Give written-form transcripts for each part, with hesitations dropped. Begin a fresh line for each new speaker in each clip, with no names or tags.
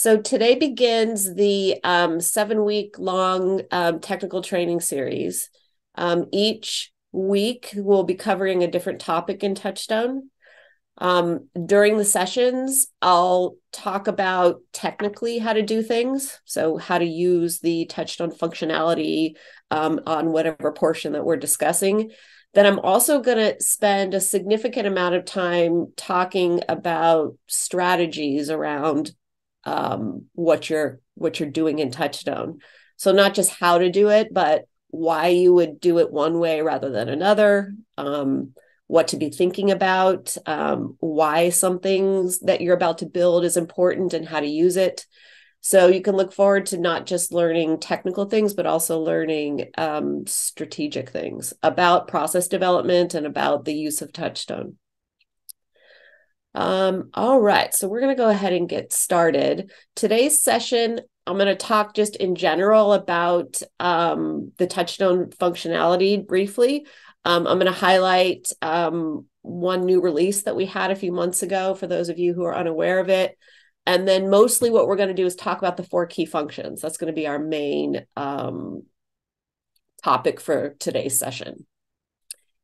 So today begins the 7-week long technical training series. Each week we'll be covering a different topic in TouchStone. During the sessions, I'll talk about technically how to do things. So how to use the TouchStone functionality on whatever portion that we're discussing. Then I'm also going to spend a significant amount of time talking about strategies around what you're doing in TouchStone. So not just how to do it, but why you would do it one way rather than another, what to be thinking about, why some things that you're about to build is important and how to use it. So you can look forward to not just learning technical things, but also learning strategic things about process development and about the use of TouchStone. All right, so we're going to go ahead and get started. Today's session, I'm going to talk just in general about the TouchStone functionality briefly. I'm going to highlight one new release that we had a few months ago for those of you who are unaware of it. And then mostly what we're going to do is talk about the 4 key functions. That's going to be our main topic for today's session.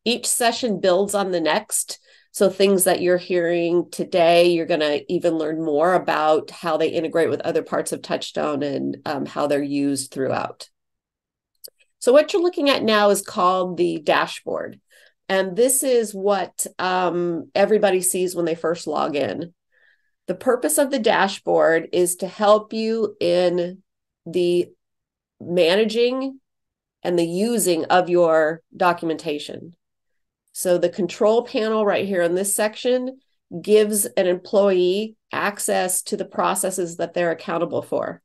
Each session builds on the next. So things that you're hearing today, you're going to even learn more about how they integrate with other parts of TouchStone and how they're used throughout. So what you're looking at now is called the dashboard. And this is what everybody sees when they first log in. The purpose of the dashboard is to help you in the managing and the using of your documentation. So the control panel right here in this section gives an employee access to the processes that they're accountable for.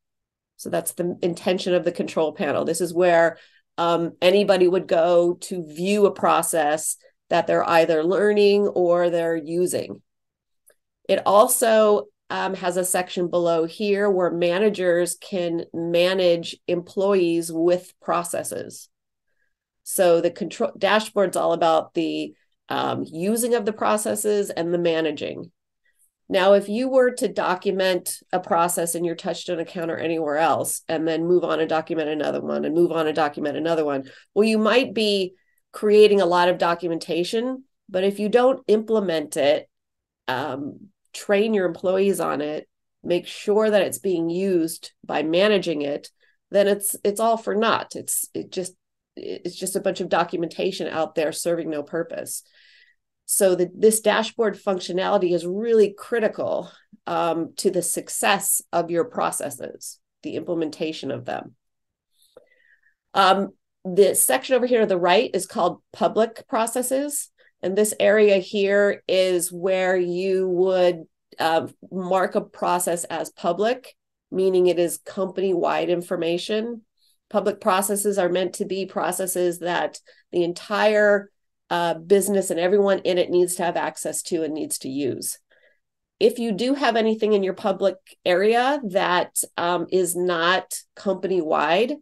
So that's the intention of the control panel. This is where anybody would go to view a process that they're either learning or they're using. It also has a section below here where managers can manage employees with processes. So the control dashboard's all about the using of the processes and the managing. Now, if you were to document a process in your TouchStone account or anywhere else, and then move on and document another one and move on and document another one, well, you might be creating a lot of documentation, but if you don't implement it, train your employees on it, make sure that it's being used by managing it, then it's all for naught. It's just a bunch of documentation out there serving no purpose. So this dashboard functionality is really critical to the success of your processes, the implementation of them. The section over here to the right is called public processes. And this area here is where you would mark a process as public, meaning it is company-wide information. Public processes are meant to be processes that the entire business and everyone in it needs to have access to and needs to use. If you do have anything in your public area that is not company-wide,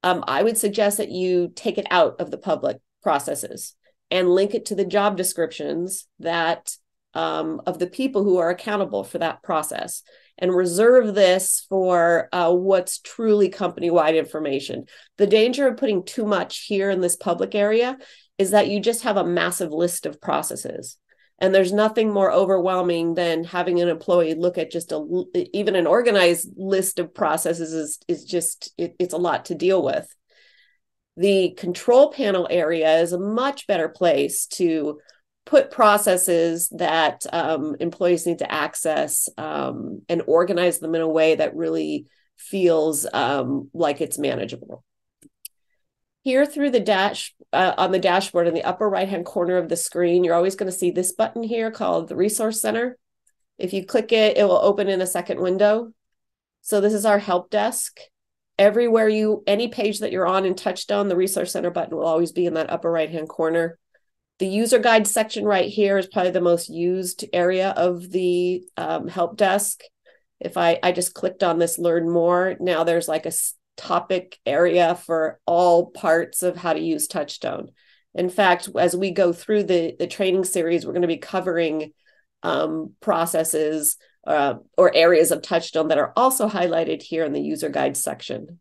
I would suggest that you take it out of the public processes and link it to the job descriptions that of the people who are accountable for that process, and reserve this for what's truly company-wide information. The danger of putting too much here in this public area is that you just have a massive list of processes. And there's nothing more overwhelming than having an employee look at just even an organized list of processes is just, it's a lot to deal with. The control panel area is a much better place to put processes that employees need to access and organize them in a way that really feels like it's manageable. Here through the on the dashboard in the upper right-hand corner of the screen, you're always going to see this button here called the Resource Center. If you click it, it will open in a second window. So this is our help desk. Everywhere any page that you're on in TouchStone, the Resource Center button will always be in that upper right-hand corner. The user guide section right here is probably the most used area of the help desk. If I just clicked on this learn more, now there's like a topic area for all parts of how to use TouchStone. In fact, as we go through the training series, we're going to be covering processes or areas of TouchStone that are also highlighted here in the user guide section.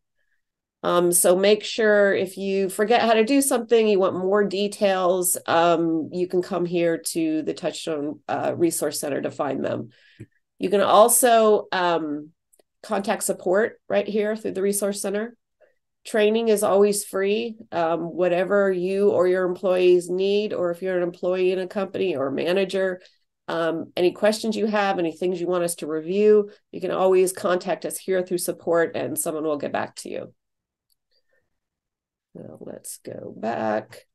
So make sure if you forget how to do something, you want more details, you can come here to the TouchStone Resource Center to find them. You can also contact support right here through the Resource Center. Training is always free. Whatever you or your employees need, or if you're an employee in a company or a manager, any questions you have, any things you want us to review, you can always contact us here through support and someone will get back to you. Now let's go back.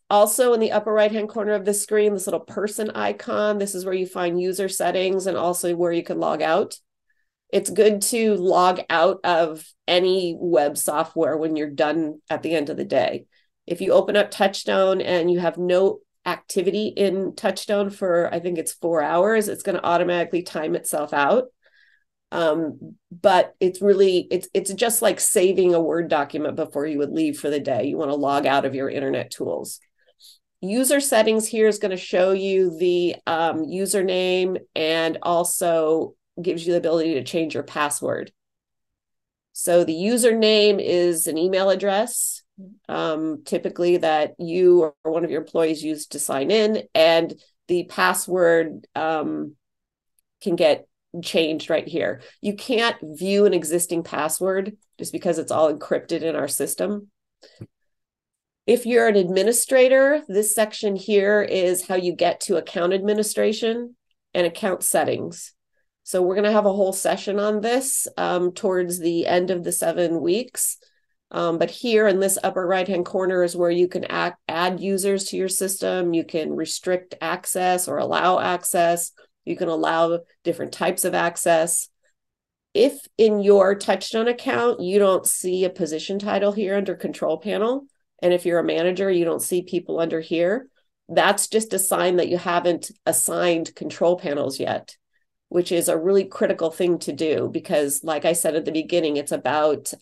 Also in the upper right-hand corner of the screen, this little person icon, this is where you find user settings and also where you can log out. It's good to log out of any web software when you're done at the end of the day. If you open up TouchStone and you have no activity in TouchStone for, I think it's 4 hours, it's going to automatically time itself out. But it's really, it's just like saving a Word document before you would leave for the day. You want to log out of your internet tools. User settings here is going to show you the username and also gives you the ability to change your password. So the username is an email address, typically that you or one of your employees use to sign in, and the password can get changed right here. You can't view an existing password just because it's all encrypted in our system. If you're an administrator, this section here is how you get to account administration and account settings. So we're going to have a whole session on this towards the end of the 7 weeks. But here in this upper right-hand corner is where you can add users to your system. You can restrict access or allow access. You can allow different types of access. If in your TouchStone account, you don't see a position title here under control panel, and if you're a manager, you don't see people under here, that's just a sign that you haven't assigned control panels yet, which is a really critical thing to do because, like I said at the beginning, it's about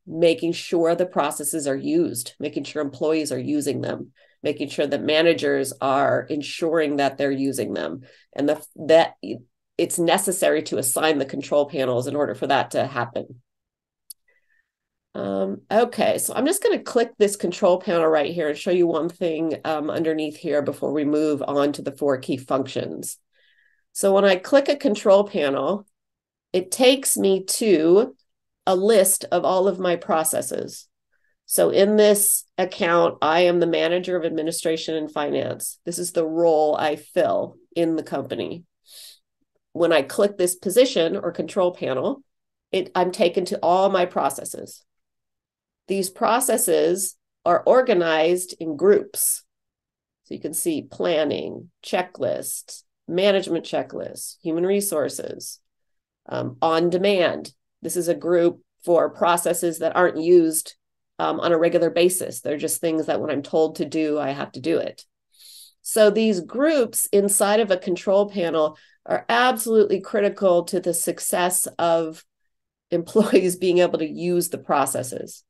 making sure the processes are used, making sure employees are using them, making sure that managers are ensuring that they're using them, and that it's necessary to assign the control panels in order for that to happen. Okay, so I'm just going to click this control panel right here and show you one thing underneath here before we move on to the 4 key functions. So when I click a control panel, it takes me to a list of all of my processes. So in this account, I am the manager of administration and finance. This is the role I fill in the company. When I click this position or control panel, I'm taken to all my processes. These processes are organized in groups. So you can see planning, checklists, management checklists, human resources, on demand. This is a group for processes that aren't used on a regular basis. They're just things that when I'm told to do, I have to do it. So these groups inside of a control panel are absolutely critical to the success of employees being able to use the processes.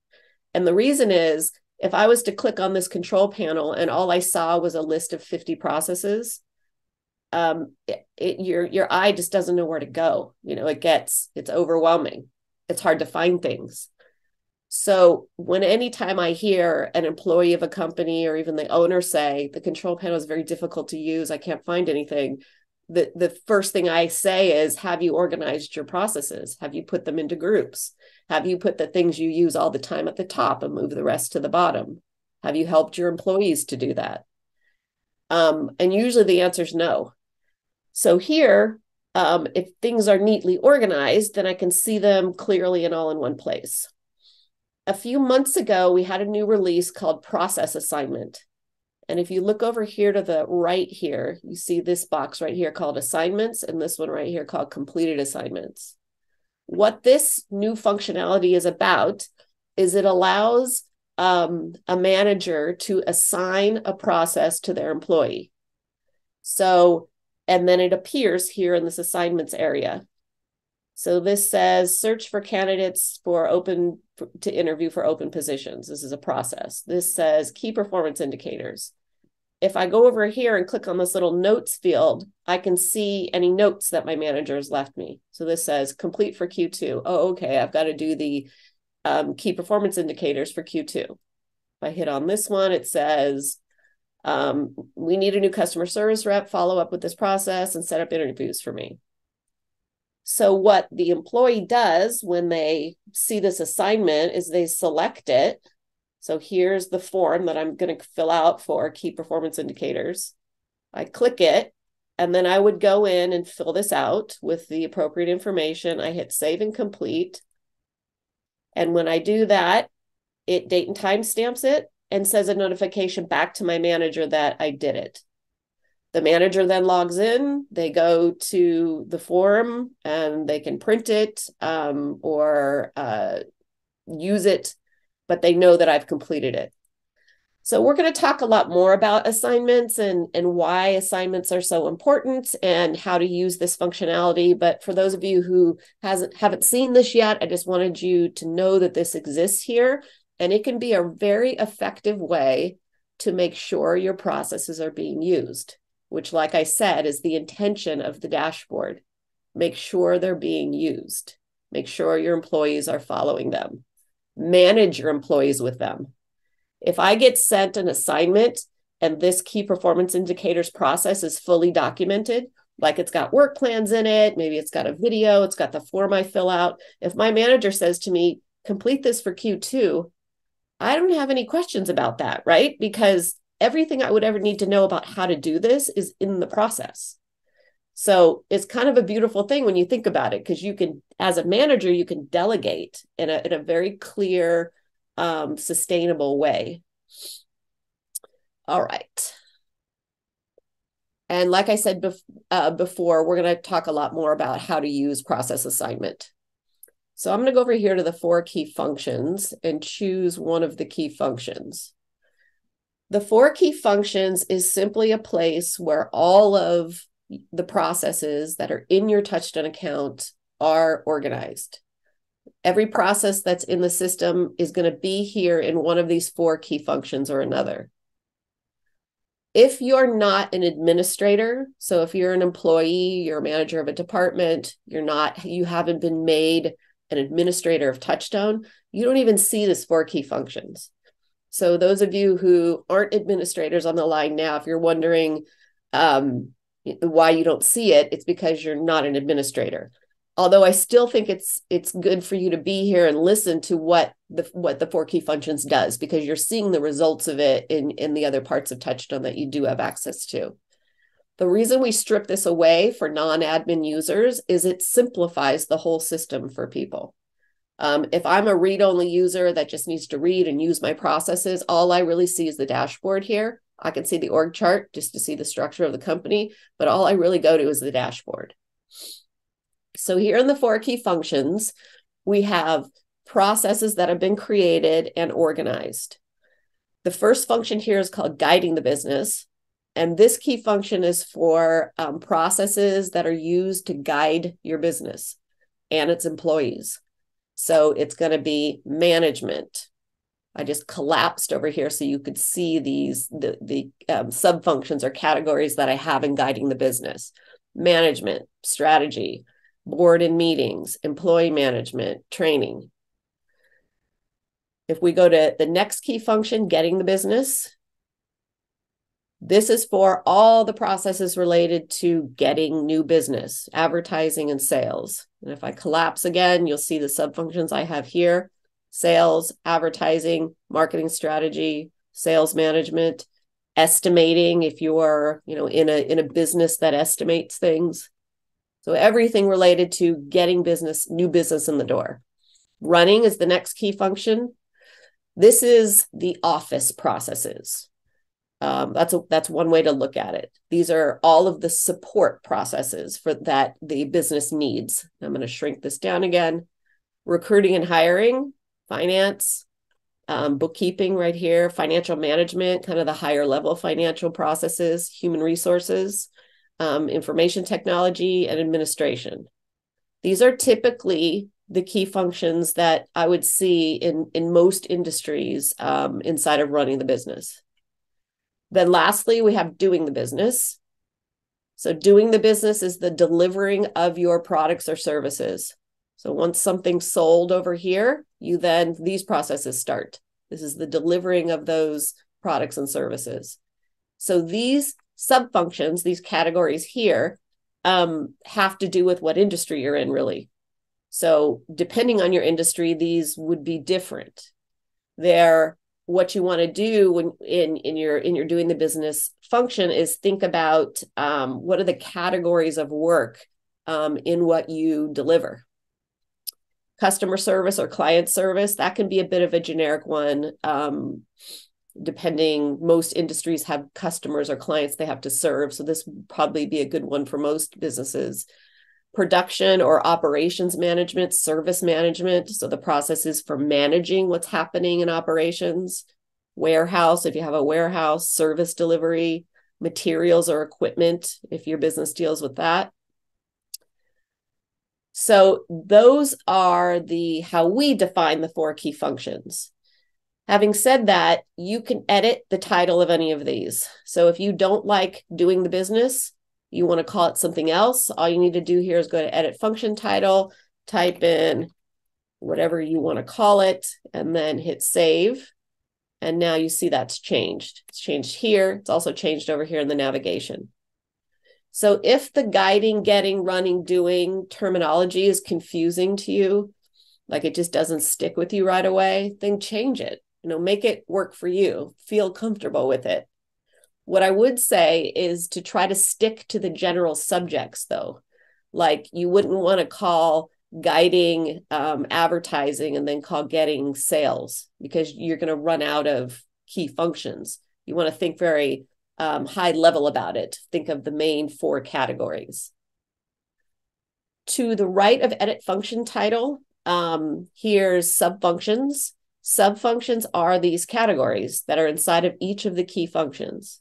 And the reason is, if I was to click on this control panel and all I saw was a list of 50 processes, your eye just doesn't know where to go. You know, it's overwhelming. It's hard to find things. So anytime I hear an employee of a company or even the owner say, the control panel is very difficult to use, I can't find anything, the first thing I say is, have you organized your processes? Have you put them into groups? Have you put the things you use all the time at the top and move the rest to the bottom? Have you helped your employees to do that? And usually the answer is no. So here, if things are neatly organized, then I can see them clearly and all in one place. A few months ago, we had a new release called Process Assignment. And if you look over here to the right here, you see this box right here called Assignments, and this one right here called Completed Assignments. What this new functionality is about is it allows a manager to assign a process to their employee. So, and then it appears here in this assignments area. So this says search for candidates to interview for open positions. This is a process. This says key performance indicators. if I go over here and click on this little notes field, I can see any notes that my manager has left me. So this says complete for Q2. Oh, okay, I've got to do the key performance indicators for Q2. If I hit on this one, it says, we need a new customer service rep, follow up with this process and set up interviews for me. So what the employee does when they see this assignment is they select it. So here's the form that I'm going to fill out for key performance indicators. I click it, and then I would go in and fill this out with the appropriate information. I hit save and complete. And when I do that, it date and time stamps it and sends a notification back to my manager that I did it. The manager then logs in, they go to the form and they can print it or use it, but they know that I've completed it. So we're going to talk a lot more about assignments and why assignments are so important and how to use this functionality. But for those of you who haven't seen this yet, I just wanted you to know that this exists here, and it can be a very effective way to make sure your processes are being used, which, like I said, is the intention of the dashboard. Make sure they're being used. Make sure your employees are following them. Manage your employees with them. If I get sent an assignment and this key performance indicators process is fully documented, like it's got work plans in it, maybe it's got a video, it's got the form I fill out. If my manager says to me, complete this for Q2, I don't have any questions about that, right? Because everything I would ever need to know about how to do this is in the process. So it's kind of a beautiful thing when you think about it, because you can, as a manager, you can delegate in a very clear, sustainable way. All right. And like I said before, we're going to talk a lot more about how to use process assignment. So I'm going to go over here to the 4 key functions and choose one of the key functions. The 4 key functions is simply a place where all of the processes that are in your TouchStone account are organized. Every process that's in the system is going to be here in one of these 4 key functions or another. If you're not an administrator, so if you're an employee, you're a manager of a department, you haven't been made an administrator of TouchStone, you don't even see this 4 key functions. So those of you who aren't administrators on the line now, if you're wondering why you don't see it, it's because you're not an administrator. Although I still think it's good for you to be here and listen to what the 4 key functions does, because you're seeing the results of it in the other parts of TouchStone that you do have access to. The reason we strip this away for non-admin users is it simplifies the whole system for people. If I'm a read-only user that just needs to read and use my processes, all I really see is the dashboard here. I can see the org chart just to see the structure of the company, but all I really go to is the dashboard. So here in the 4 key functions, we have processes that have been created and organized. The first function here is called guiding the business. And this key function is for processes that are used to guide your business and its employees. So it's going to be management. I just collapsed over here so you could see the sub-functions or categories that I have in guiding the business. Management, strategy, board and meetings, employee management, training. If we go to the next key function, getting the business, this is for all the processes related to getting new business, advertising and sales. And if I collapse again, you'll see the sub-functions I have here: sales, advertising, marketing strategy, sales management, estimating if you are, in a business that estimates things. So everything related to getting new business in the door. Running is the next key function. This is the office processes. That's one way to look at it. These are all of the support processes for that the business needs. I'm going to shrink this down again. Recruiting and hiring, finance, bookkeeping right here, financial management, kind of the higher level financial processes, human resources, information technology, and administration. These are typically the key functions that I would see in most industries inside of running the business. Then lastly, we have doing the business. So doing the business is the delivering of your products or services. So once something's sold over here, these processes start. This is the delivering of those products and services. So these sub-functions, these categories here, have to do with what industry you're in, really. So depending on your industry, these would be different. They're what you want to do when in your doing the business function is think about what are the categories of work in what you deliver. Customer service or client service, that can be a bit of a generic one. Depending, most industries have customers or clients they have to serve. So this would probably be a good one for most businesses. Production or operations management, service management. So the process is for managing what's happening in operations. Warehouse, if you have a warehouse, service delivery, materials or equipment, if your business deals with that. So those are how we define the 4 key functions. Having said that, you can edit the title of any of these. So if you don't like doing the business, you want to call it something else, all you need to do here is go to edit function title, type in whatever you want to call it, and then hit save. And now you see that's changed. It's changed here. It's also changed over here in the navigation. So if the guiding, getting, running, doing terminology is confusing to you, like it just doesn't stick with you right away, then change it. Make it work for you. Feel comfortable with it. What I would say is to try to stick to the general subjects, though. Like you wouldn't want to call guiding advertising and then call getting sales, because you're going to run out of key functions. You want to think very high level about it. Think of the main 4 categories. To the right of edit function title, here's subfunctions. Subfunctions are these categories that are inside of each of the key functions.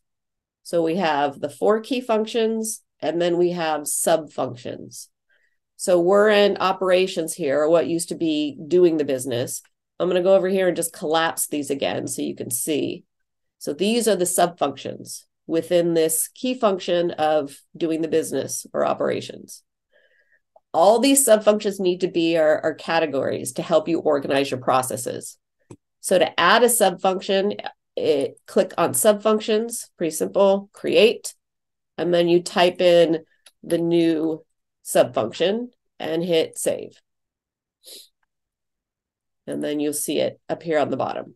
So we have the 4 key functions, and then we have subfunctions. So we're in operations here, or what used to be doing the business. I'm going to go over here and just collapse these again so you can see. So these are the subfunctions within this key function of doing the business or operations. All these subfunctions need to be our categories to help you organize your processes. So to add a subfunction, click on subfunctions, pretty simple, create, and then you type in the new subfunction and hit save. And then you'll see it appear on the bottom.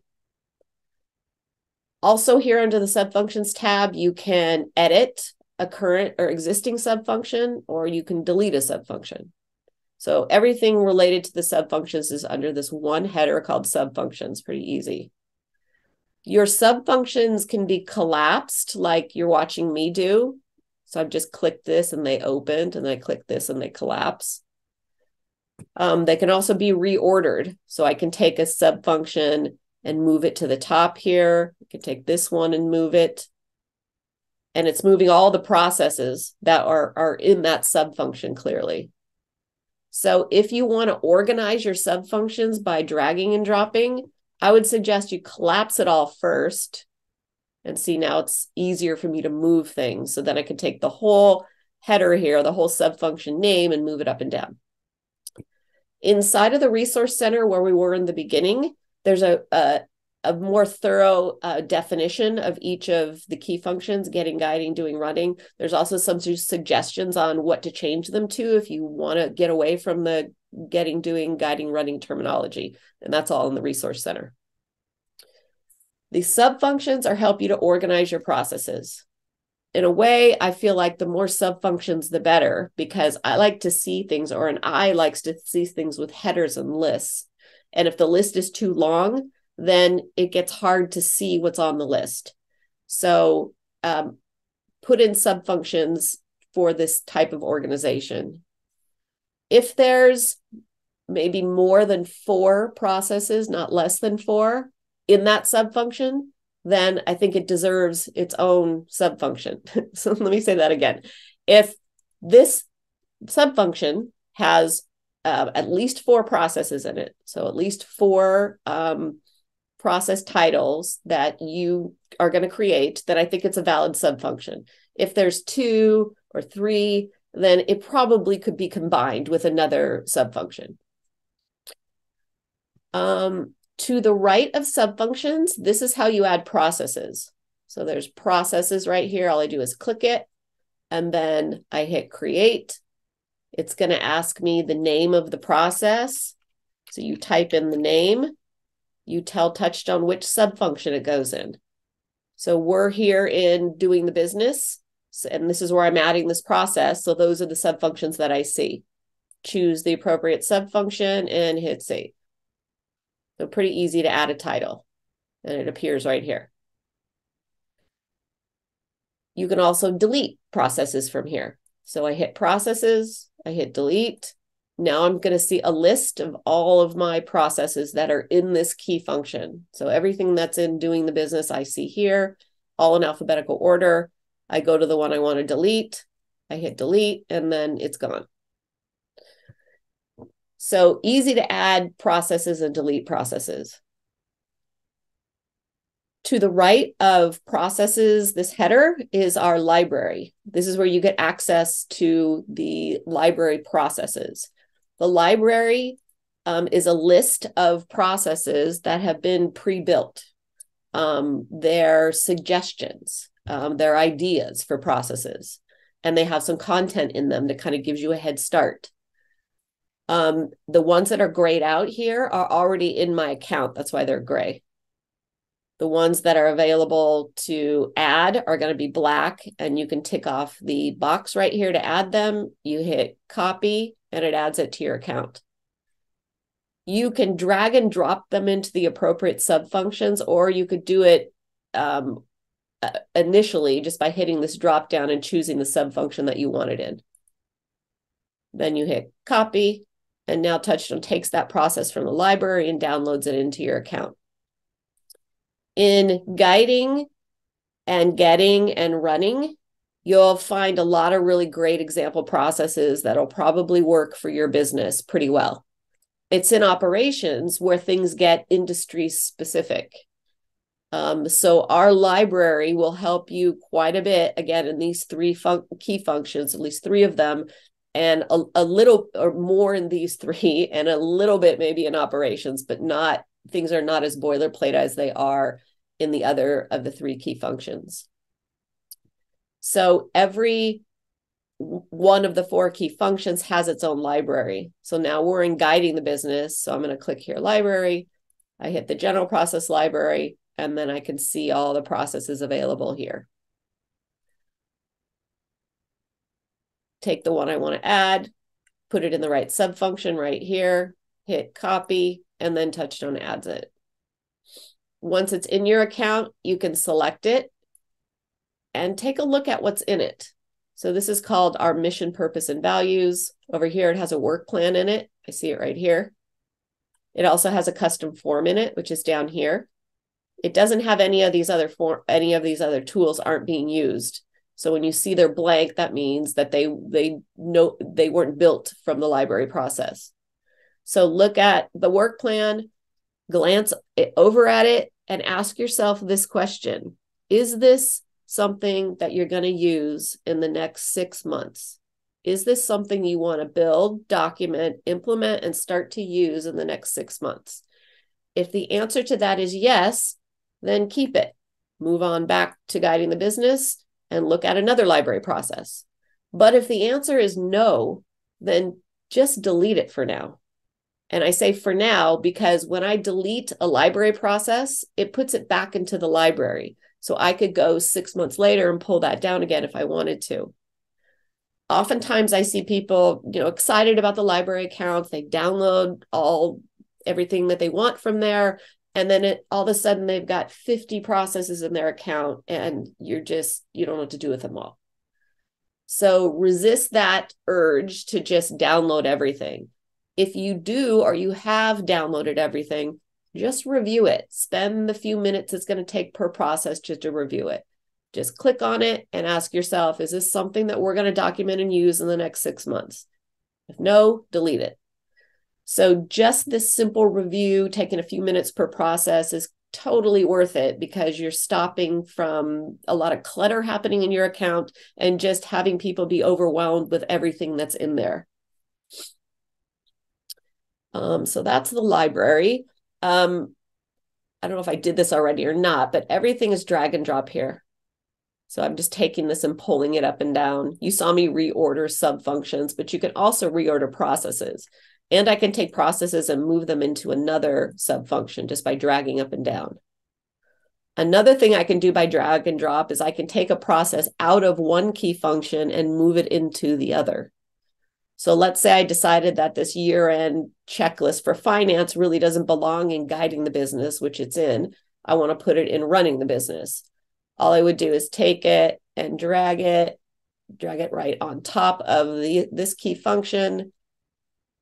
Also here under the subfunctions tab, you can edit a current or existing subfunction, or you can delete a subfunction. So everything related to the subfunctions is under this one header called subfunctions, pretty easy. Your subfunctions can be collapsed like you're watching me do. So I've just clicked this and they opened, and I click this and they collapse. They can also be reordered. So I can take a subfunction and move it to the top here. I can take this one and move it. And it's moving all the processes that are in that subfunction clearly. So if you want to organize your subfunctions by dragging and dropping, I would suggest you collapse it all first. And see, now it's easier for me to move things. So then I can take the whole header here, the whole subfunction name, and move it up and down. Inside of the Resource Center, where we were in the beginning, there's a more thorough definition of each of the key functions: getting, guiding, doing, running. There's also some suggestions on what to change them to if you want to get away from the getting, doing, guiding, running terminology. And that's all in the Resource Center. The subfunctions are help you to organize your processes. In a way, I feel like the more subfunctions, the better, because I like to see things, or an eye likes to see things with headers and lists. And if the list is too long, then it gets hard to see what's on the list. So put in subfunctions for this type of organization. If there's maybe more than 4 processes, not less than 4, in that subfunction, then I think it deserves its own subfunction. So let me say that again. If this subfunction has at least 4 processes in it, so at least 4 process titles that you are going to create, then I think it's a valid subfunction. If there's 2 or 3, then it probably could be combined with another subfunction. To the right of subfunctions, this is how you add processes. So there's processes right here. All I do is click it, and then I hit create. It's going to ask me the name of the process. So you type in the name. You tell TouchStone which subfunction it goes in. So we're here in doing the business, and this is where I'm adding this process. So those are the subfunctions that I see. Choose the appropriate subfunction and hit save. So pretty easy to add a title, and it appears right here. You can also delete processes from here. So I hit processes, I hit delete. Now I'm going to see a list of all of my processes that are in this key function. So everything that's in doing the business, I see here, all in alphabetical order. I go to the one I want to delete. I hit delete, and then it's gone. So easy to add processes and delete processes. To the right of processes, this header is our library. This is where you get access to the library processes. The library is a list of processes that have been pre-built. They're suggestions, they're ideas for processes, and they have some content in them that kind of gives you a head start. The ones that are grayed out here are already in my account. That's why they're gray. The ones that are available to add are going to be black, and you can tick off the box right here to add them. You hit copy, and it adds it to your account. You can drag and drop them into the appropriate subfunctions, or you could do it initially just by hitting this drop down and choosing the subfunction that you want it in. Then you hit copy, and now TouchStone takes that process from the library and downloads it into your account. In guiding and getting and running, you'll find a lot of really great example processes that'll probably work for your business pretty well. It's in operations where things get industry specific. So our library will help you quite a bit, again, in these 3 key functions, at least 3 of them, and a little or more in these 3, and a little bit maybe in operations, but not, things are not as boilerplate as they are in the other of the 3 key functions. So every one of the 4 key functions has its own library. So now we're in guiding the business. So I'm going to click here, library. I hit the general process library, and then I can see all the processes available here. Take the one I want to add, put it in the right subfunction right here, hit copy, and then TouchStone adds it. Once it's in your account, you can select it and take a look at what's in it. So this is called our mission, purpose, and values. Over here, it has a work plan in it. I see it right here. It also has a custom form in it, which is down here. It doesn't have any of these other tools aren't being used. So when you see they're blank, that means that they weren't built from the library process. So look at the work plan, glance over at it, and ask yourself this question. Is this something that you're going to use in the next 6 months? Is this something you want to build, document, implement, and start to use in the next 6 months? If the answer to that is yes, then keep it. Move on back to guiding the business and look at another library process. But if the answer is no, then just delete it for now. And I say for now because when I delete a library process, it puts it back into the library. So I could go 6 months later and pull that down again if I wanted to. Oftentimes I see people, excited about the library account. They download everything that they want from there. And then all of a sudden they've got 50 processes in their account, and you don't know what to do with them all. So resist that urge to just download everything. If you do, or you have downloaded everything, just review it. Spend the few minutes it's going to take per process just to review it. Just click on it and ask yourself, is this something that we're going to document and use in the next 6 months? If no, delete it. So just this simple review, taking a few minutes per process, is totally worth it because you're stopping from a lot of clutter happening in your account and just having people be overwhelmed with everything that's in there. So that's the library. I don't know if I did this already or not, but everything is drag and drop here. So I'm just taking this and pulling it up and down. You saw me reorder sub-functions, but you can also reorder processes. And I can take processes and move them into another sub-function just by dragging up and down. Another thing I can do by drag and drop is I can take a process out of one key function and move it into the other. So let's say I decided that this year-end checklist for finance really doesn't belong in guiding the business, which it's in. I want to put it in running the business. All I would do is take it and drag it right on top of this key function.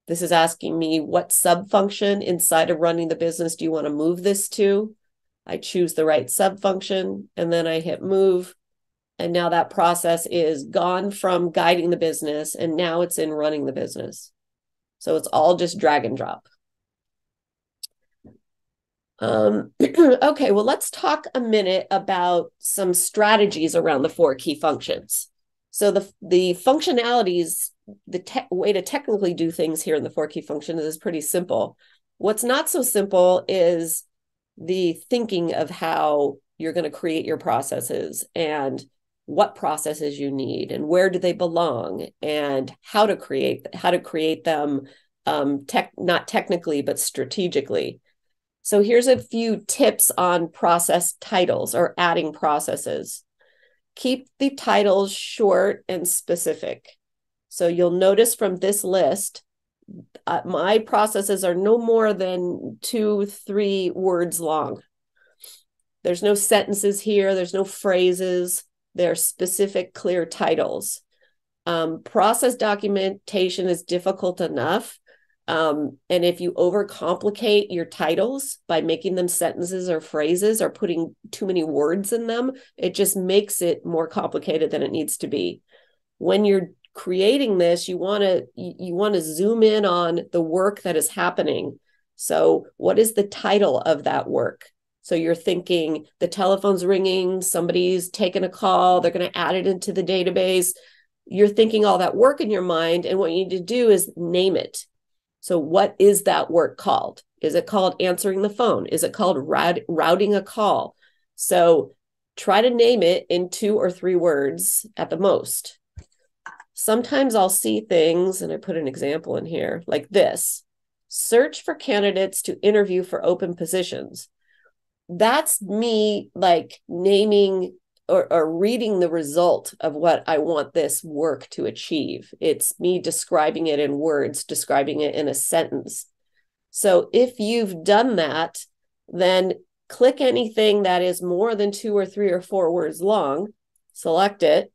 This is asking me what sub-function inside of running the business do you want to move this to? I choose the right sub-function and then I hit move. And now that process is gone from guiding the business and now it's in running the business. So it's all just drag and drop. Okay, well, let's talk a minute about some strategies around the 4 key functions. So the functionalities, the way to technically do things here in the 4 key functions is pretty simple. What's not so simple is the thinking of how you're going to create your processes and what processes you need and where do they belong and how to create them, not technically, but strategically. So here's a few tips on process titles or adding processes. Keep the titles short and specific. So you'll notice from this list, my processes are no more than 2-3 words long. There's no sentences here. There's no phrases. They're specific, clear titles. Process documentation is difficult enough. And if you overcomplicate your titles by making them sentences or phrases or putting too many words in them, it just makes it more complicated than it needs to be. When you're creating this, you want to zoom in on the work that is happening. So what is the title of that work? So you're thinking the telephone's ringing, somebody's taking a call, they're going to add it into the database. You're thinking all that work in your mind, and what you need to do is name it. So what is that work called? Is it called answering the phone? Is it called routing a call? So try to name it in 2 or 3 words at the most. Sometimes I'll see things, and I put an example in here, like this. Search for candidates to interview for open positions. That's me like naming or reading the result of what I want this work to achieve. It's me describing it in words, describing it in a sentence. So if you've done that, then click anything that is more than 2 or 3 or 4 words long, select it,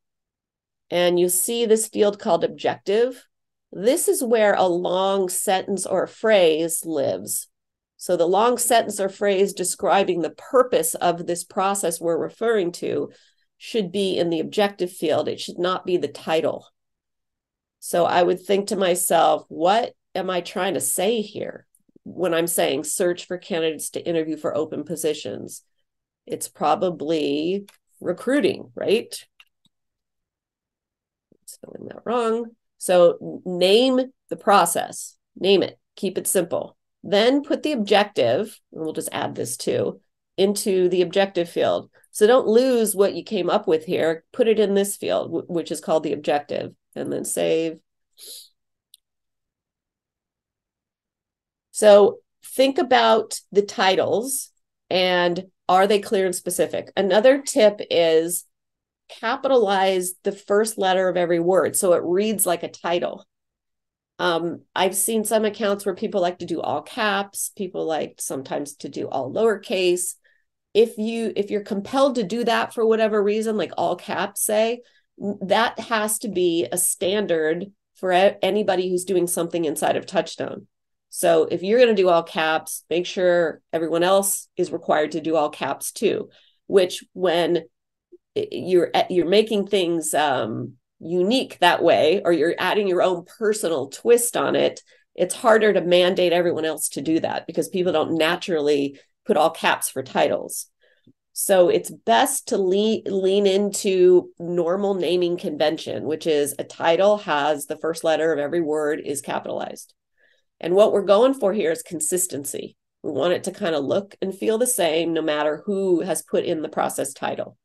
and you see this field called objective. This is where a long sentence or a phrase lives. So the long sentence or phrase describing the purpose of this process we're referring to should be in the objective field. It should not be the title. So I would think to myself, what am I trying to say here when I'm saying search for candidates to interview for open positions? It's probably recruiting, right? Spelling that wrong. So name the process, name it, keep it simple. Then put the objective, and we'll just add this too, into the objective field. So don't lose what you came up with here. Put it in this field, which is called the objective, and then save. So think about the titles and are they clear and specific? Another tip is capitalize the first letter of every word so it reads like a title. I've seen some accounts where people like to do all caps. People like sometimes to do all lowercase. If you're compelled to do that for whatever reason, like all caps say, that has to be a standard for anybody who's doing something inside of TouchStone. So if you're going to do all caps, make sure everyone else is required to do all caps too, which when you're making things unique that way, or you're adding your own personal twist on it, it's harder to mandate everyone else to do that because people don't naturally put all caps for titles. So it's best to lean into normal naming convention, which is a title has the first letter of every word is capitalized. And what we're going for here is consistency. We want it to kind of look and feel the same no matter who has put in the process title,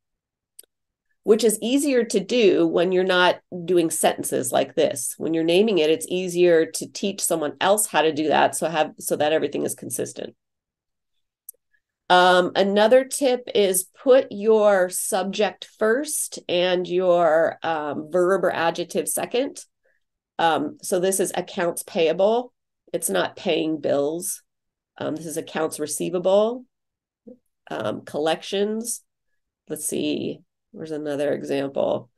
which is easier to do when you're not doing sentences like this. When you're naming it, it's easier to teach someone else how to do that so that everything is consistent. Another tip is put your subject first and your verb or adjective second. So this is accounts payable. It's not paying bills. This is accounts receivable, collections. Let's see, where's another example?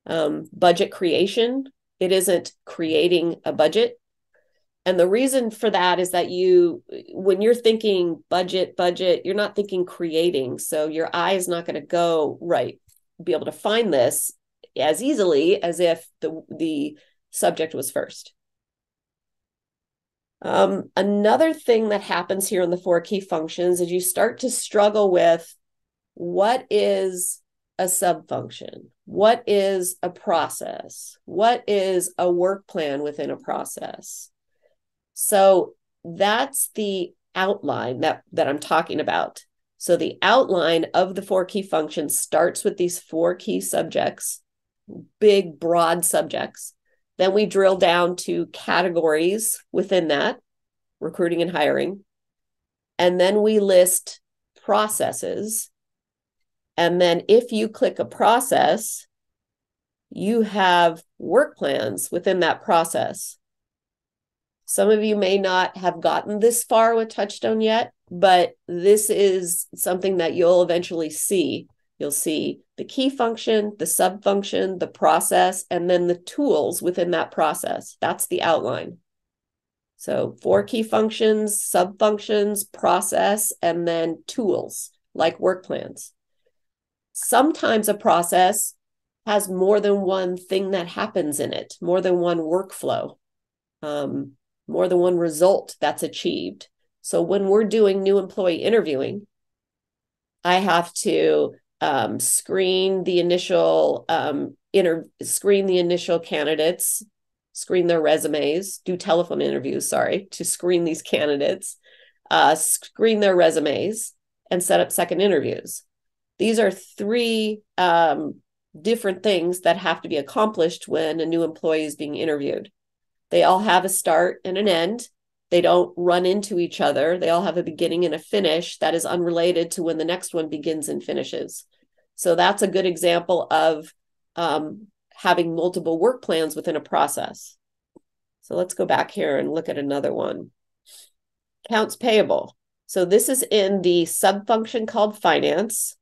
Budget creation. It isn't creating a budget. And the reason for that is that when you're thinking budget, you're not thinking creating. So your eye is not going to be able to find this as easily as if the subject was first. Another thing that happens here in the 4 key functions is you start to struggle with what is a subfunction? What is a process? What is a work plan within a process? So that's the outline that I'm talking about. So the outline of the 4 key functions starts with these 4 key subjects, big, broad subjects. Then we drill down to categories within that, recruiting and hiring. And then we list processes. And then if you click a process, you have work plans within that process. Some of you may not have gotten this far with TouchStone yet, but this is something that you'll eventually see. You'll see the key function, the subfunction, the process, and then the tools within that process. That's the outline. So 4 key functions, subfunctions, process, and then tools like work plans. Sometimes a process has more than one thing that happens in it, more than one workflow, more than one result that's achieved. So when we're doing new employee interviewing, I have to screen the initial candidates, screen their resumes, do telephone interviews, to screen these candidates, screen their resumes, and set up second interviews. These are 3 different things that have to be accomplished when a new employee is being interviewed. They all have a start and an end. They don't run into each other. They all have a beginning and a finish that is unrelated to when the next one begins and finishes. So that's a good example of having multiple work plans within a process. So let's go back here and look at another one. Accounts payable. So this is in the subfunction called finance.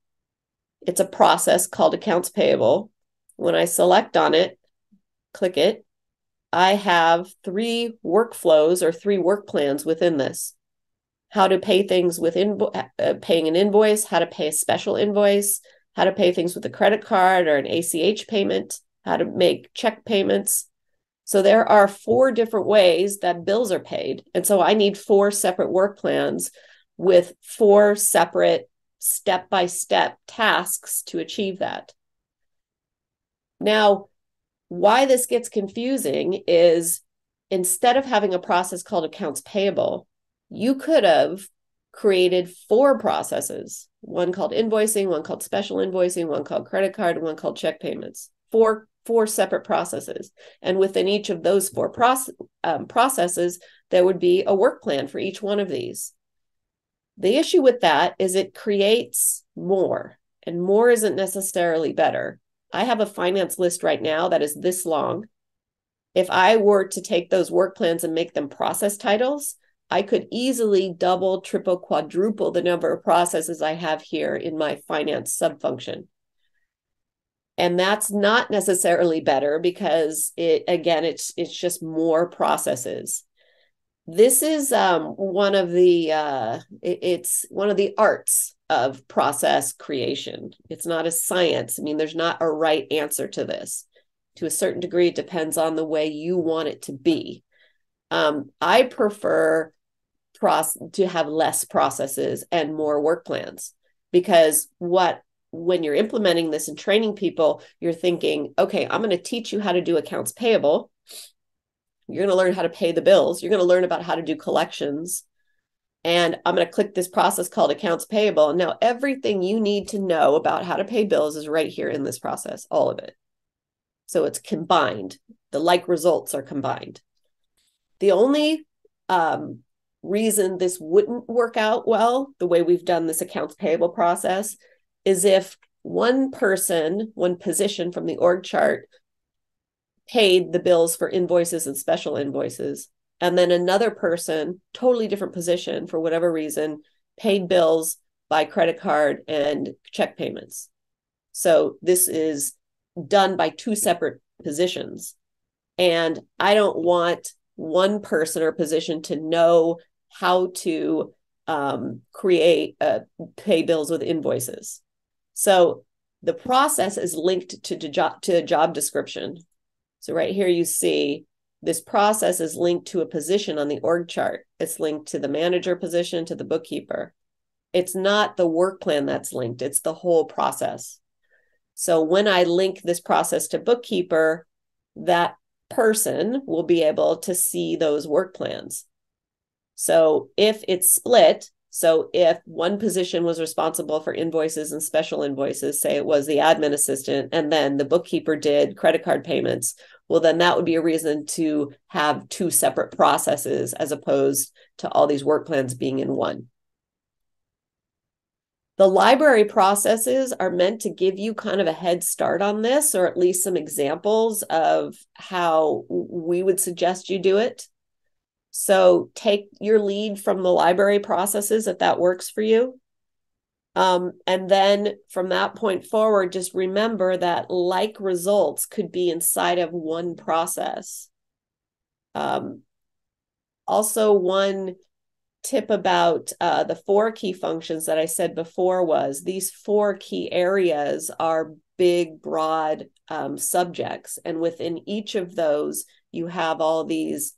It's a process called accounts payable. When I select on it, click it, I have 3 workflows or 3 work plans within this. How to pay things with paying an invoice, how to pay a special invoice, how to pay things with a credit card or an ACH payment, how to make check payments. So there are 4 different ways that bills are paid. And so I need 4 separate work plans with 4 separate step-by-step tasks to achieve that. Now, why this gets confusing is instead of having a process called accounts payable, you could have created 4 processes, one called invoicing, one called special invoicing, one called credit card, and one called check payments. 4 separate processes. And within each of those 4 processes, there would be a work plan for each one of these. The issue with that is it creates more, and more isn't necessarily better. I have a finance list right now that is this long. If I were to take those work plans and make them process titles, I could easily double, triple, quadruple the number of processes I have here in my finance subfunction. And that's not necessarily better because it's just more processes. This is one of the arts of process creation. It's not a science. I mean, there's not a right answer to this. To a certain degree, it depends on the way you want it to be. I prefer have less processes and more work plans. Because when you're implementing this and training people, you're thinking, okay, I'm going to teach you how to do accounts payable. You're going to learn how to pay the bills. You're going to learn about how to do collections. And I'm going to click this process called accounts payable. Now, everything you need to know about how to pay bills is right here in this process, all of it. So it's combined. The like results are combined. The only reason this wouldn't work out well, the way we've done this accounts payable process, is if one position from the org chart paid the bills for invoices and special invoices, and then another person, totally different position, for whatever reason, paid bills by credit card and check payments. So this is done by two separate positions. And I don't want one person or position to know how to pay bills with invoices. So the process is linked to a job description. So right here you see this process is linked to a position on the org chart. It's linked to the manager position, to the bookkeeper. It's not the work plan that's linked, it's the whole process. So when I link this process to bookkeeper, that person will be able to see those work plans. So if it's split, so if one position was responsible for invoices and special invoices, say it was the admin assistant, and then the bookkeeper did credit card payments, well, then that would be a reason to have two separate processes as opposed to all these work plans being in one. The library processes are meant to give you kind of a head start on this, or at least some examples of how we would suggest you do it. So take your lead from the library processes if that works for you. And then from that point forward, just remember that like results could be inside of one process. Also, one tip about the 4 key functions that I said before was these 4 key areas are big, broad subjects. And within each of those, you have all these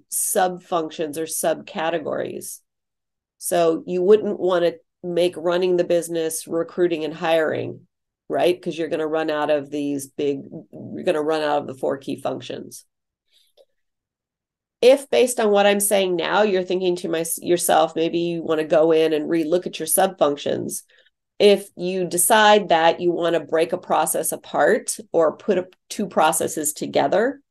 sub-functions or subcategories. So you wouldn't want to make running the business, recruiting and hiring, right? Because you're going to run out of the 4 key functions. If based on what I'm saying now, you're thinking to yourself, maybe you want to go in and relook at your sub-functions. If you decide that you want to break a process apart or put 2 processes together,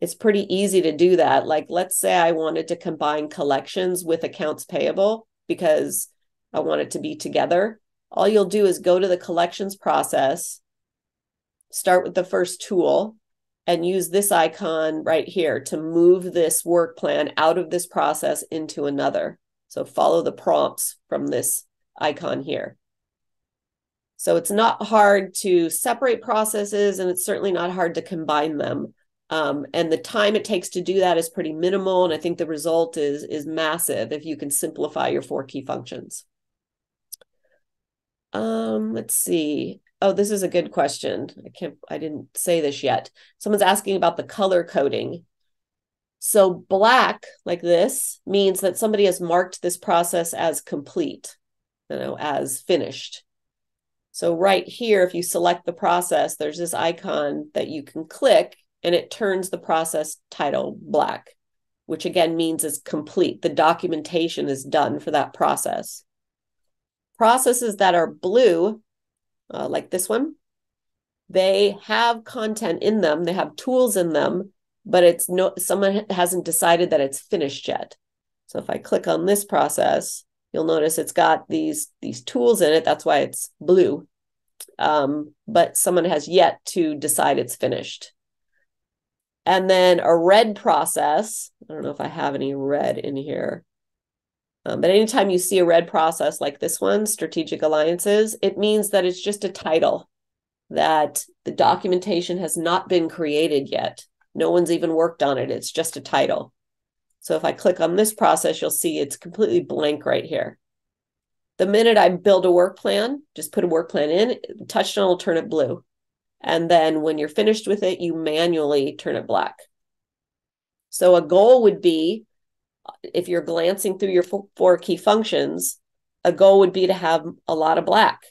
it's pretty easy to do that. Like, let's say I wanted to combine collections with accounts payable because I want it to be together. All you'll do is go to the collections process, start with the first tool, and use this icon right here to move this work plan out of this process into another. So follow the prompts from this icon here. So it's not hard to separate processes, and it's certainly not hard to combine them. And the time it takes to do that is pretty minimal. And I think the result is massive if you can simplify your 4 key functions. Let's see. Oh, this is a good question. I didn't say this yet. Someone's asking about the color coding. So black, like this, means that somebody has marked this process as complete, as finished. So right here, if you select the process, there's this icon that you can click and it turns the process title black, which again means it's complete. The documentation is done for that process. Processes that are blue, like this one, they have content in them, they have tools in them, but someone hasn't decided that it's finished yet. So if I click on this process, you'll notice it's got these tools in it. That's why it's blue. But someone has yet to decide it's finished. And then a red process, I don't know if I have any red in here. But anytime you see a red process like this one, strategic alliances, it means that it's just a title, that the documentation has not been created yet. No one's even worked on it. It's just a title. So if I click on this process, you'll see it's completely blank right here. The minute I build a work plan, just put a work plan in, TouchStone will turn it blue. And then when you're finished with it, you manually turn it black. So a goal would be, if you're glancing through your four key functions, a goal would be to have a lot of black,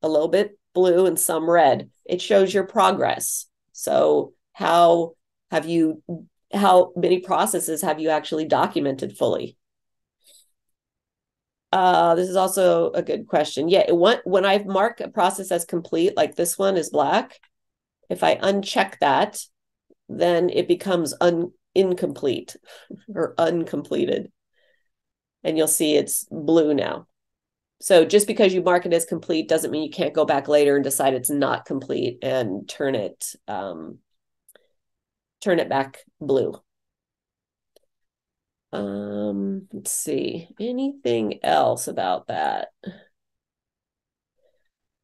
a little bit blue, and some red. It shows your progress. So how many processes have you actually documented fully? This is also a good question. Yeah, when I mark a process as complete, like this one is black, if I uncheck that, then it becomes incomplete or uncompleted. And you'll see it's blue now. So just because you mark it as complete doesn't mean you can't go back later and decide it's not complete and turn it back blue. Let's see, anything else about that?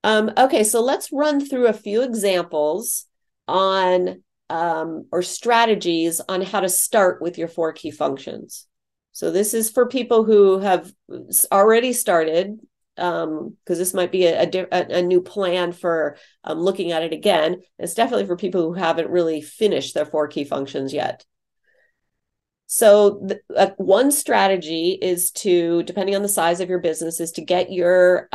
Okay, so let's run through a few examples on or strategies on how to start with your four key functions. So this is for people who have already started, because this might be a new plan for looking at it again. It's definitely for people who haven't really finished their four key functions yet. So one strategy is to, depending on the size of your business, is to get your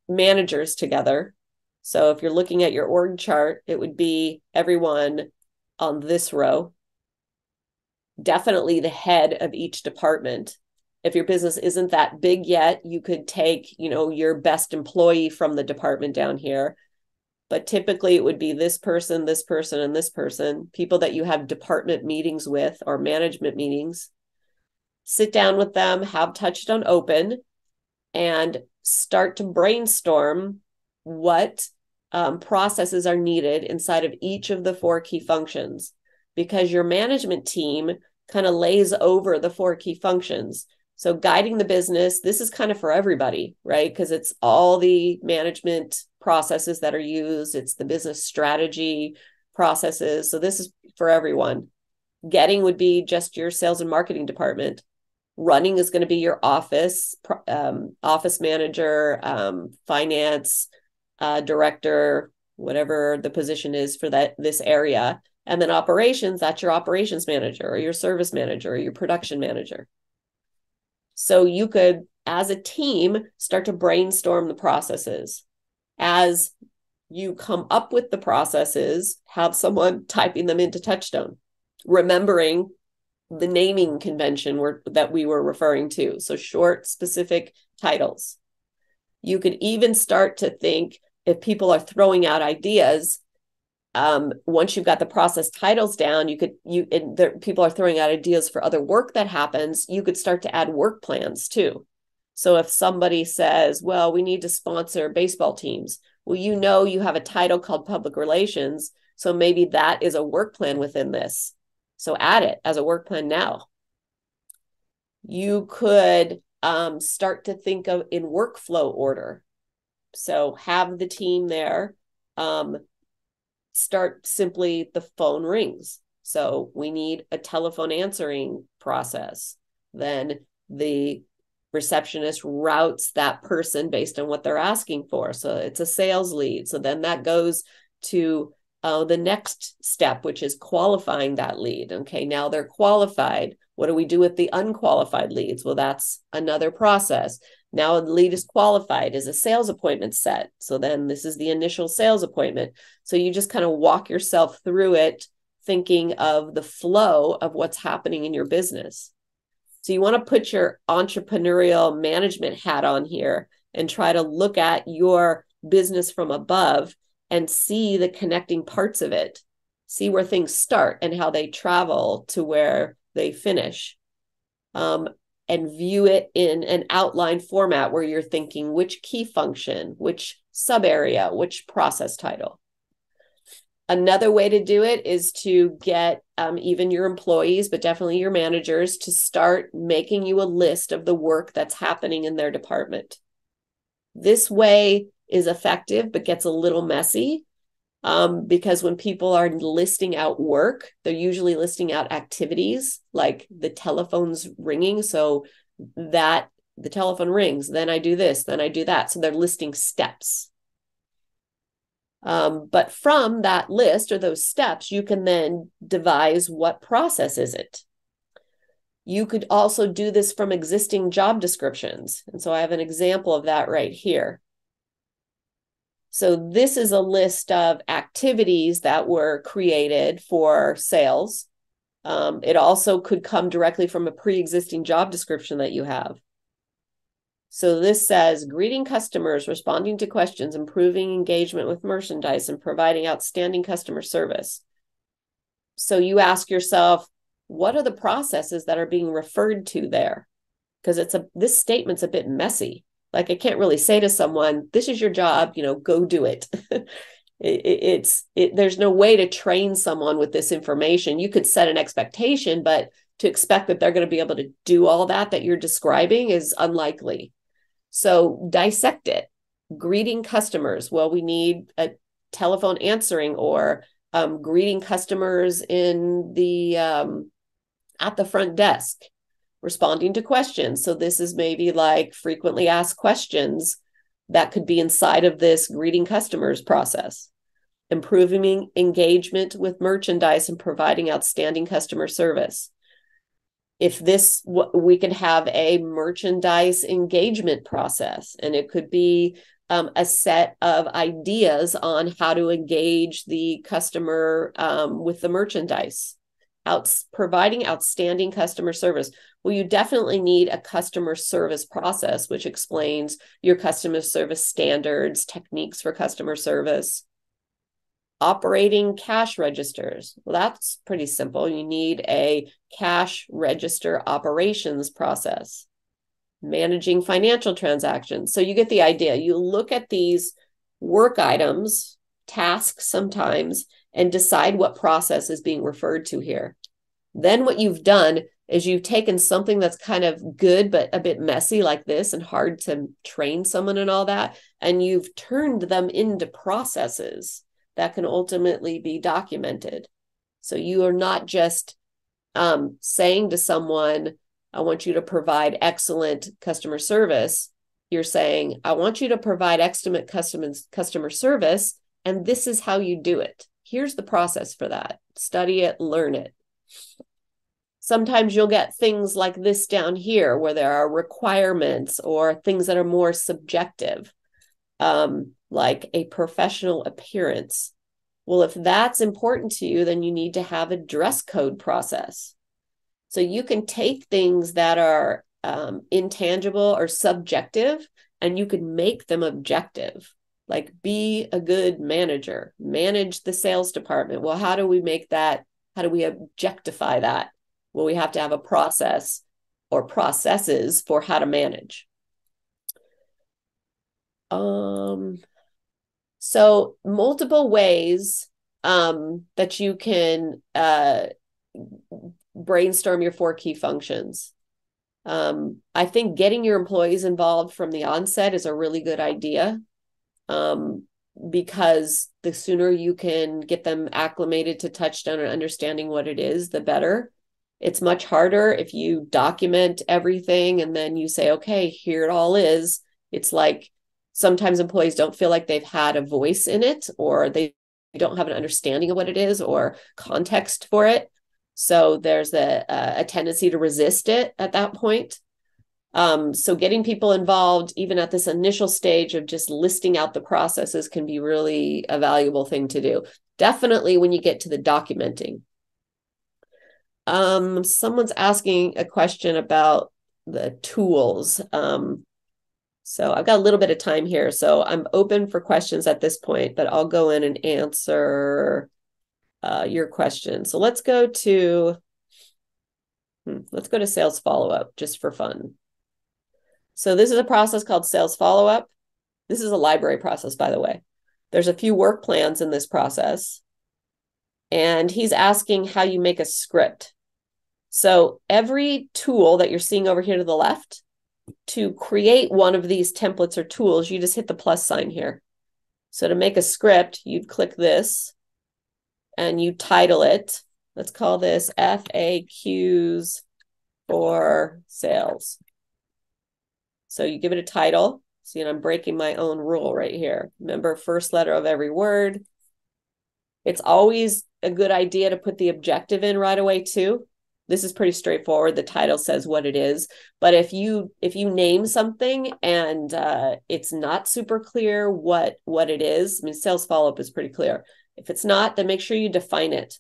managers together. So if you're looking at your org chart, it would be everyone on this row. Definitely the head of each department. If your business isn't that big yet, you could take, your best employee from the department down here. But typically it would be this person, and this person, people that you have department meetings with or management meetings. Sit down with them, have TouchStone open, and start to brainstorm what processes are needed inside of each of the four key functions, because your management team kind of lays over the four key functions. So guiding the business, this is kind of for everybody, right? Because it's all the management processes that are used. It's the business strategy processes. So this is for everyone. Getting would be just your sales and marketing department. Running is going to be your office manager, finance director, whatever the position is for this area. And then operations, that's your operations manager or your service manager or your production manager. So you could, as a team, start to brainstorm the processes. As you come up with the processes, have someone typing them into TouchStone, remembering the naming convention that we were referring to. So short, specific titles. You could even start to think, if people are throwing out ideas, once you've got the process titles down, people are throwing out ideas for other work that happens, you could start to add work plans too. So if somebody says, well, we need to sponsor baseball teams, well, you have a title called public relations. So maybe that is a work plan within this. So add it as a work plan now. You could start to think of in workflow order. So have the team there start simply, the phone rings. So we need a telephone answering process. Then the receptionist routes that person based on what they're asking for. So it's a sales lead. So then that goes to the next step, which is qualifying that lead. Okay, now they're qualified. What do we do with the unqualified leads? Well, that's another process. Now the lead is qualified. Is a sales appointment set? So then this is the initial sales appointment. So you just kind of walk yourself through it, thinking of the flow of what's happening in your business. So you want to put your entrepreneurial management hat on here and try to look at your business from above and see the connecting parts of it. See where things start and how they travel to where they finish. And view it in an outline format where you're thinking which key function, which sub area, which process title. Another way to do it is to get even your employees, but definitely your managers, to start making you a list of the work that's happening in their department. This way is effective, but gets a little messy because when people are listing out work, they're usually listing out activities, like the telephone's ringing. So that the telephone rings, then I do this, then I do that. So they're listing steps. But from that list or those steps, you can then devise what process is it. You could also do this from existing job descriptions. And so I have an example of that right here. So this is a list of activities that were created for sales. It also could come directly from a pre-existing job description that you have. So this says greeting customers, responding to questions, improving engagement with merchandise, and providing outstanding customer service. So you ask yourself, what are the processes that are being referred to there? Because this statement's a bit messy. Like, I can't really say to someone, this is your job, go do it. There's no way to train someone with this information. You could set an expectation, but to expect that they're going to be able to do all that you're describing is unlikely. So dissect it. Greeting customers. Well, we need a telephone answering or greeting customers in the at the front desk. Responding to questions. So this is maybe like frequently asked questions that could be inside of this greeting customers process. Improving engagement with merchandise and providing outstanding customer service. If this, we could have a merchandise engagement process, and it could be a set of ideas on how to engage the customer with the merchandise. Providing outstanding customer service. Well, you definitely need a customer service process, which explains your customer service standards, techniques for customer service. Operating cash registers. Well, that's pretty simple. You need a cash register operations process. Managing financial transactions. So you get the idea. You look at these work items, tasks sometimes, and decide what process is being referred to here. Then what you've done is you've taken something that's kind of good, but a bit messy like this and hard to train someone and all that, and you've turned them into processes that can ultimately be documented. So you are not just saying to someone, I want you to provide excellent customer service. You're saying, I want you to provide excellent customer service, and this is how you do it. Here's the process for that. Study it, learn it. Sometimes you'll get things like this down here where there are requirements or things that are more subjective, like a professional appearance. Well, if that's important to you, then you need to have a dress code process. So you can take things that are intangible or subjective, and you can make them objective. Like, be a good manager, manage the sales department. Well, how do we make that? How do we objectify that? Well, we have to have a process or processes for how to manage. So multiple ways that you can brainstorm your 4 key functions. I think getting your employees involved from the onset is a really good idea. Because the sooner you can get them acclimated to TouchStone and understanding what it is, the better. It's much harder if you document everything and then you say, okay, here it all is. It's like sometimes employees don't feel like they've had a voice in it, or they don't have an understanding of what it is or context for it. So there's a tendency to resist it at that point. So getting people involved, even at this initial stage of just listing out the processes, can be really a valuable thing to do. Definitely when you get to the documenting. Someone's asking a question about the tools. So I've got a little bit of time here, so I'm open for questions at this point, but I'll go in and answer your question. So let's go to sales follow-up just for fun. So this is a process called sales follow-up. This is a library process, by the way. There's a few work plans in this process. And he's asking how you make a script. So every tool that you're seeing over here to the left, to create one of these templates or tools, you just hit the plus sign here. So to make a script, you'd click this and you title it. Let's call this FAQs for sales. So you give it a title. See, I'm breaking my own rule right here. Remember, first letter of every word. It's always a good idea to put the objective in right away too. This is pretty straightforward. The title says what it is. But if you name something and it's not super clear what it is, I mean, sales follow-up is pretty clear. If it's not, then make sure you define it.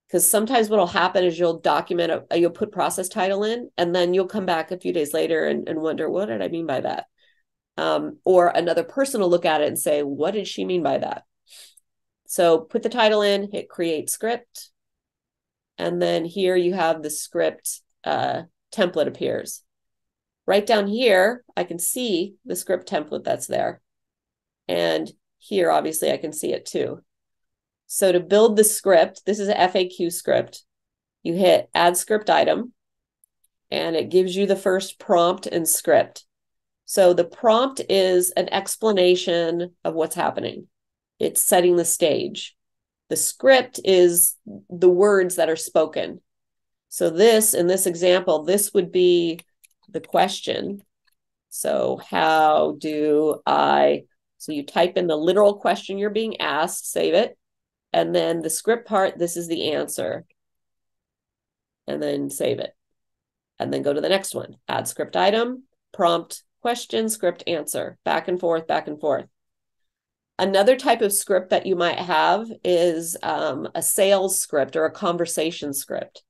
Because sometimes what will happen is you'll document, you'll put process title in, and then you'll come back a few days later and wonder, what did I mean by that? Or another person will look at it and say, what did she mean by that? So put the title in, hit create script. And then here you have the script template appears. Right down here, I can see the script template that's there. And here, obviously, I can see it too. So to build the script, this is an FAQ script. You hit add script item, and it gives you the first prompt and script. So the prompt is an explanation of what's happening. It's setting the stage. The script is the words that are spoken. So this, in this example, this would be the question. So how do I, so you type in the literal question you're being asked, save it. And then the script part, this is the answer. And then save it. And then go to the next one. Add script item, prompt, question, script, answer. Back and forth, back and forth. Another type of script that you might have is a sales script or a conversation script.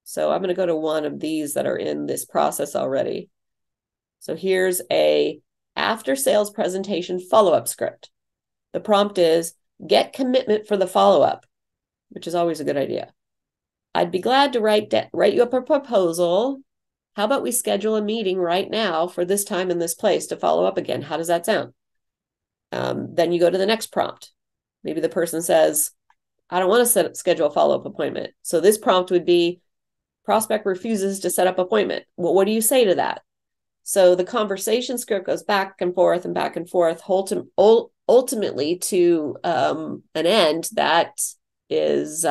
So I'm going to go to one of these that are in this process already. So here's a after sales presentation follow-up script. The prompt is get commitment for the follow-up, which is always a good idea. I'd be glad to write you up a proposal. How about we schedule a meeting right now for this time and this place to follow up again? How does that sound? Then you go to the next prompt. Maybe the person says, I don't want to schedule a follow-up appointment. So this prompt would be, prospect refuses to set up appointment. Well, what do you say to that? So the conversation script goes back and forth, ultimately to an end that is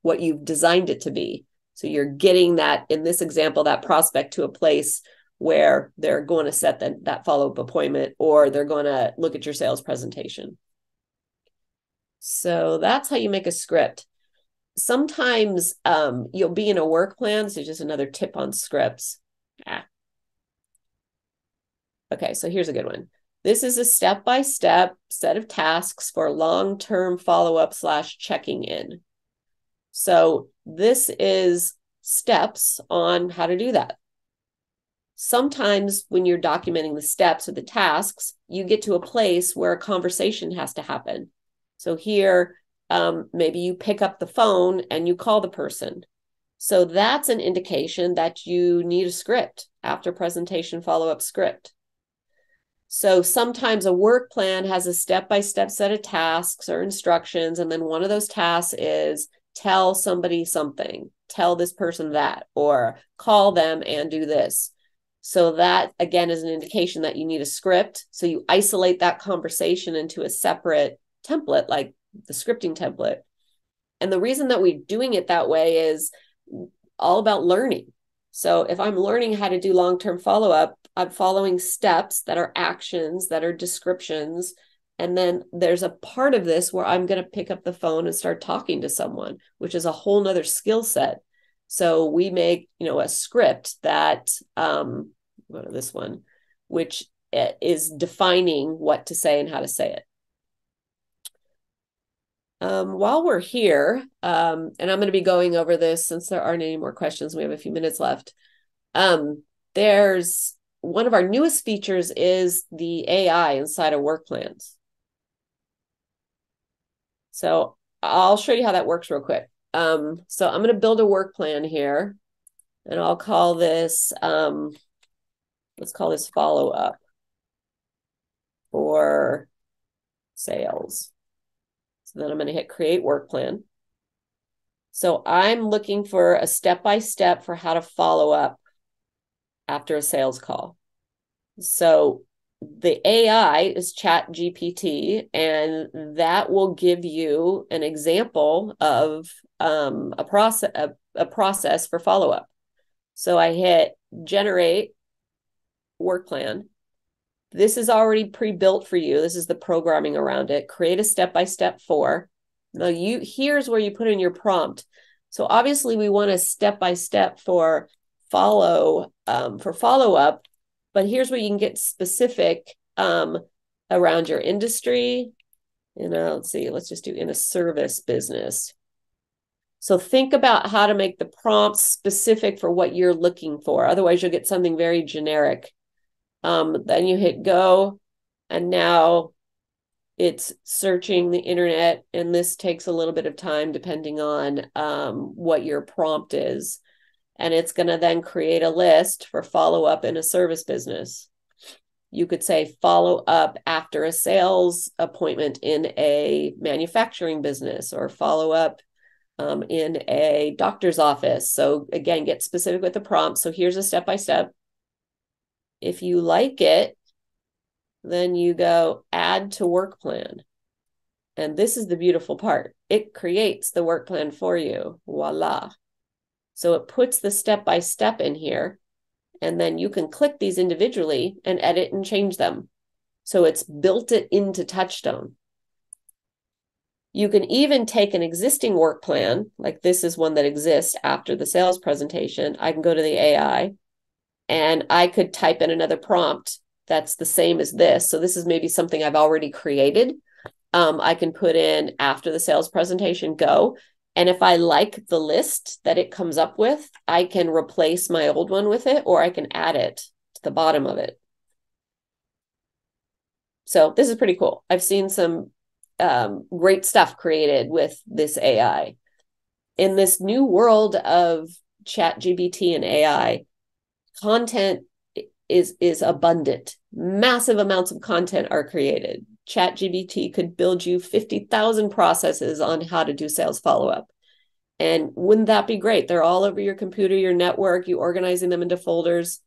what you've designed it to be. So you're getting that, in this example, that prospect to a place where they're going to set that follow-up appointment, or they're going to look at your sales presentation. So that's how you make a script. Sometimes you'll be in a work plan. So just another tip on scripts. Okay, so here's a good one. This is a step-by-step set of tasks for long-term follow-up / checking in. So this is steps on how to do that. Sometimes when you're documenting the steps or the tasks, you get to a place where a conversation has to happen. So here, maybe you pick up the phone and you call the person. So that's an indication that you need a script, after presentation follow-up script. So sometimes a work plan has a step-by-step set of tasks or instructions, and then one of those tasks is tell somebody something, tell this person that, or call them and do this. So that, again, is an indication that you need a script. So you isolate that conversation into a separate template, like the scripting template. And the reason that we're doing it that way is all about learning. So if I'm learning how to do long-term follow-up, I'm following steps that are actions, that are descriptions. And then there's a part of this where I'm going to pick up the phone and start talking to someone, which is a whole nother skill set. So we make, a script that, this one, which is defining what to say and how to say it. While we're here, and I'm going to be going over this since there aren't any more questions, we have a few minutes left. There's one of our newest features is the AI inside of work plans. So I'll show you how that works real quick. So I'm going to build a work plan here, and I'll call this, let's call this follow-up for sales. So then I'm going to hit create work plan. So I'm looking for a step-by-step for how to follow up after a sales call. So the AI is ChatGPT, and that will give you an example of a process for follow-up. So I hit generate work plan. This is already pre-built for you. This is the programming around it. Create a step-by-step for. Now here's where you put in your prompt. So obviously we want a step-by-step for follow-up, but here's where you can get specific around your industry. And let's see, let's just do in a service business. So think about how to make the prompts specific for what you're looking for. Otherwise, you'll get something very generic. Then you hit go, and now it's searching the internet, and this takes a little bit of time depending on what your prompt is. And it's going to then create a list for follow-up in a service business. You could say follow up after a sales appointment in a manufacturing business, or follow up in a doctor's office. So again, get specific with the prompt. So here's a step-by-step. If you like it, then you go add to Workplan. And this is the beautiful part. It creates the work plan for you. Voila. So it puts the step-by-step in here, and then you can click these individually and edit and change them. So it's built it into TouchStone. You can even take an existing work plan, like this is one that exists after the sales presentation. I can go to the AI and I could type in another prompt that's the same as this. So this is maybe something I've already created. I can put in after the sales presentation, go. And if I like the list that it comes up with, I can replace my old one with it, or I can add it to the bottom of it. So this is pretty cool. I've seen some great stuff created with this AI. In this new world of ChatGPT and AI, content is abundant. Massive amounts of content are created. ChatGPT could build you 50,000 processes on how to do sales follow-up. And wouldn't that be great? They're all over your computer, your network, you organizing them into folders.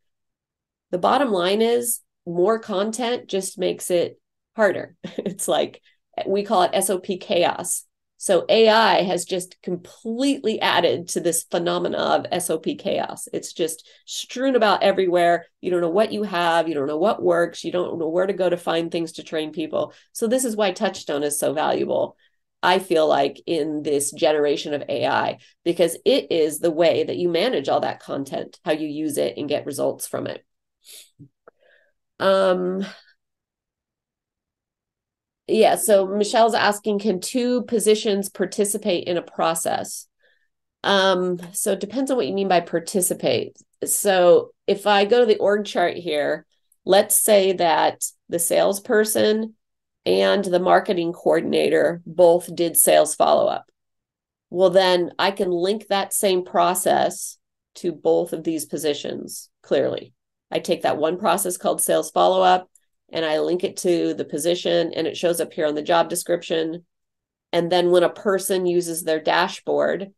The bottom line is more content just makes it harder. It's like, we call it SOP chaos. So AI has just completely added to this phenomena of SOP chaos. It's just strewn about everywhere. You don't know what you have. You don't know what works. You don't know where to go to find things to train people. So this is why TouchStone is so valuable, I feel like, in this generation of AI, because it is the way that you manage all that content, how you use it and get results from it. Yeah, so Michelle's asking, can two positions participate in a process? So it depends on what you mean by participate. So if I go to the org chart here, let's say that the salesperson and the marketing coordinator both did sales follow-up. Well, then I can link that same process to both of these positions, clearly. I take that one process called sales follow-up, and I link it to the position, and it shows up here on the job description. And then when a person uses their dashboard,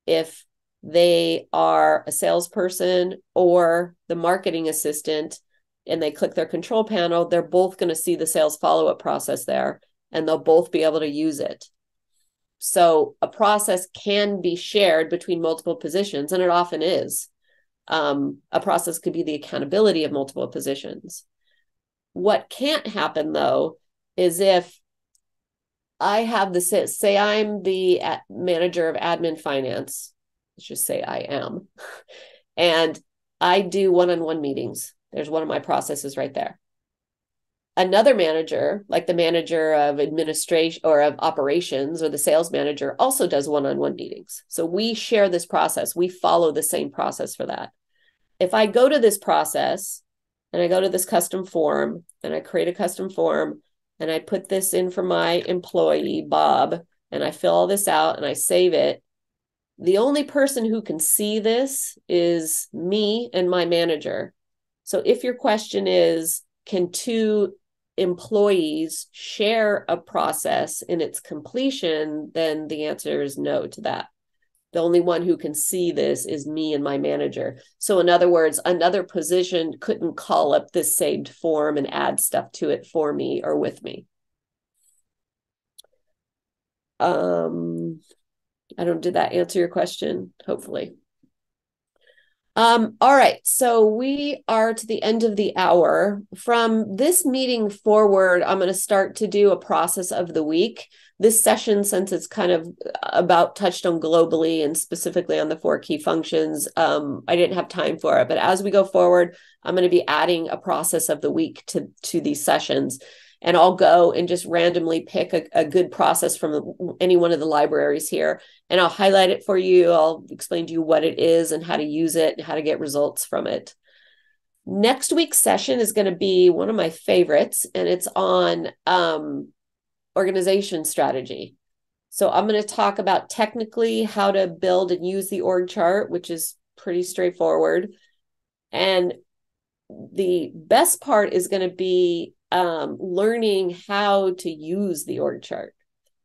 if they are a salesperson or the marketing assistant, and they click their control panel, they're both going to see the sales follow-up process there, and they'll both be able to use it. So a process can be shared between multiple positions, and it often is. A process could be the accountability of multiple positions. What can't happen, though, is if I have the, say I'm the manager of admin finance, let's just say I am, and I do one-on-one meetings. There's one of my processes right there. Another manager, like the manager of administration or of operations or the sales manager, also does one-on-one meetings. So we share this process. We follow the same process for that. If I go to this process and I go to this custom form and I create a custom form and I put this in for my employee, Bob, and I fill all this out and I save it, the only person who can see this is me and my manager. So if your question is, can two employees share a process in its completion, then the answer is no to that. The only one who can see this is me and my manager. So in other words, another position couldn't call up this saved form and add stuff to it for me or with me. Did that answer your question? Hopefully. All right, so we are to the end of the hour. From this meeting forward, I'm going to start to do a process of the week. this session, since it's kind of about TouchStone globally and specifically on the 4 key functions, I didn't have time for it. But as we go forward, I'm going to be adding a process of the week to these sessions. And I'll go and just randomly pick a good process from any one of the libraries here. And I'll highlight it for you. I'll explain to you what it is and how to use it and how to get results from it. Next week's session is going to be one of my favorites, and it's on organization strategy. So I'm going to talk about technically how to build and use the org chart, which is pretty straightforward. And the best part is going to be learning how to use the org chart,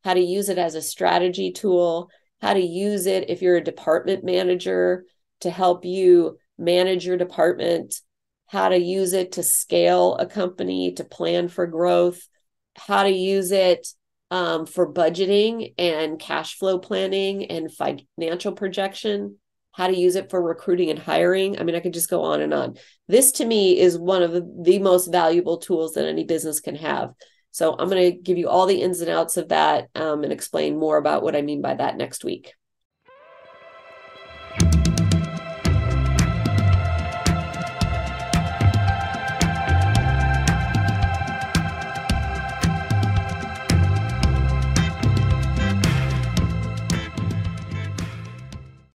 how to use it as a strategy tool, how to use it if you're a department manager to help you manage your department, how to use it to scale a company, to plan for growth, how to use it for budgeting and cash flow planning and financial projection, how to use it for recruiting and hiring. I mean, I could just go on and on. This to me is one of the most valuable tools that any business can have. So I'm going to give you all the ins and outs of that and explain more about what I mean by that next week.